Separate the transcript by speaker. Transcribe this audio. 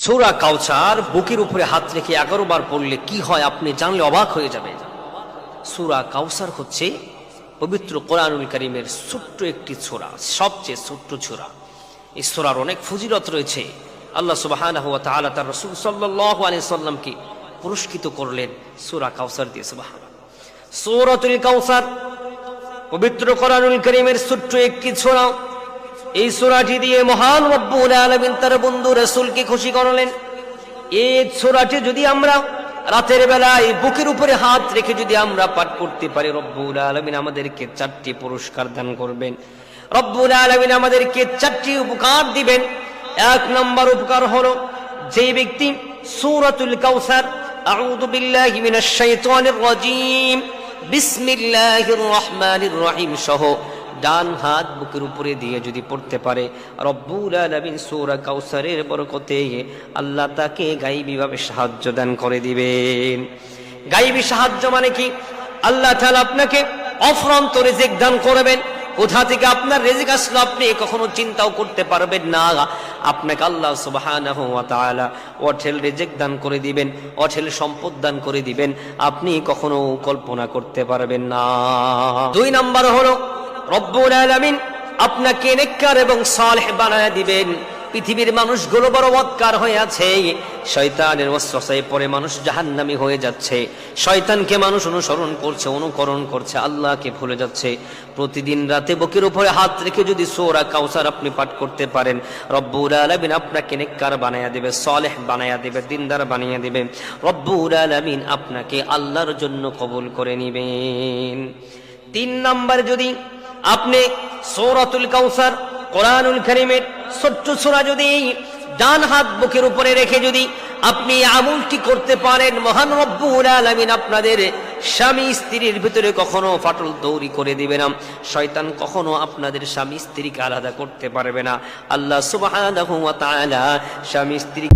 Speaker 1: সূরা কাউসার বুকের উপরে হাত রেখে 11 বার পড়লে কি হয় আপনি জানলে অবাক হয়ে যাবেন। সূরা কাউসার হচ্ছে পবিত্র কোরআনুল কারীমের ছোট্ট একটি সূরা, সবচেয়ে ছোট্ট সূরা। এই সূরার অনেক ফজিলত রয়েছে। আল্লাহ সুবহানাহু ওয়া তাআলা তার রাসূল সাল্লাল্লাহু আলাইহি সাল্লামকে পুরস্কৃত করলেন সূরা কাউসার দিয়ে। সুবহানাল্লাহ। সূরাতুল কাউসার পবিত্র কোরআনুল কারীমের ছোট্ট একটি সূরা। এই সূরাটি দিয়ে মহান রব্বুল আলামিন তার বন্ধু রাসূলকে খুশি করলেন। এই সূরাটি যদি আমরা রাতের বেলায় বুকের উপরে হাত রেখে যদি আমরা পাঠ করতে পারি, রব্বুল আলামিন আমাদেরকে 4টি পুরস্কার দান করবেন। রব্বুল আলামিন আমাদেরকে 4টি উপকার দিবেন। 1 নম্বর উপকার হলো, যে ব্যক্তি সূরাতুল কাউসার আউযু বিল্লাহি মিনাশ শাইতানির রাজীম বিসমিল্লাহির রহমানির রহিম সহ ডান হাত বুকের উপরে দিয়ে যদি পড়তে পারে, রব্বুল আলামিন সূরা কাউসারের বরকতে আল্লাহ তাকে গায়বীভাবে সাহায্য দান করে দিবেন। গায়বী সাহায্য মানে কি? আল্লাহ তাআলা আপনাকে অফুরন্ত রিজিক দান করবেন। কোথা থেকে আপনার রিজিক আসলো আপনি কখনো চিন্তাও করতে পারবেন না। আপনাকে আল্লাহ সুবহানাহু ওয়া তাআলা অঢেল রিজিক দান করে দিবেন, অঢেল সম্পদ দান করে দিবেন, আপনি কখনো কল্পনা করতে পারবেন না। 2 নাম্বার হলো, রব্বুল আলামিন আপনাকে নেককার এবং সালেহ বানায় দিবেন। পৃথিবীর মানুষগুলো বড় বদকার হয়ে আছে, শয়তানের ওয়াসওয়াসায় পড়ে মানুষ জাহান্নামী হয়ে যাচ্ছে। শয়তানকে মানুষ অনুসরণ করছে, অনুকরণ করছে, আল্লাহকে ভুলে যাচ্ছে। প্রতিদিন রাতে বুকের উপরে হাত রেখে যদি সূরা কাউসার আপনি পাঠ করতে পারেন, রব্বুল আলামিন আপনাকে নেককার বানায়া দিবে, সালেহ বানায়া দিবে, দিনদার বানিয়ে দিবে। রব্বুল আলামিন আপনাকে আল্লাহর জন্য কবুল করে নেবেন। 3 নাম্বার, যদি আপনি সূরাতুল কাউসার কোরআনুল কারীমের ছোট্ট সূরা যদি ডান হাত বুকের উপরে রেখে যদি আপনি আমলটি করতে পারেন, মহান রব্বুল আলামিন আপনাদের স্বামী স্ত্রীর ভিতরে কখনো ফাটল তৈরি করে দিবে না। শয়তান কখনো আপনাদের স্বামী স্ত্রীকে আলাদা করতে পারবে না। আল্লাহ সুবহানাহু ওয়া তাআলা স্বামী স্ত্রী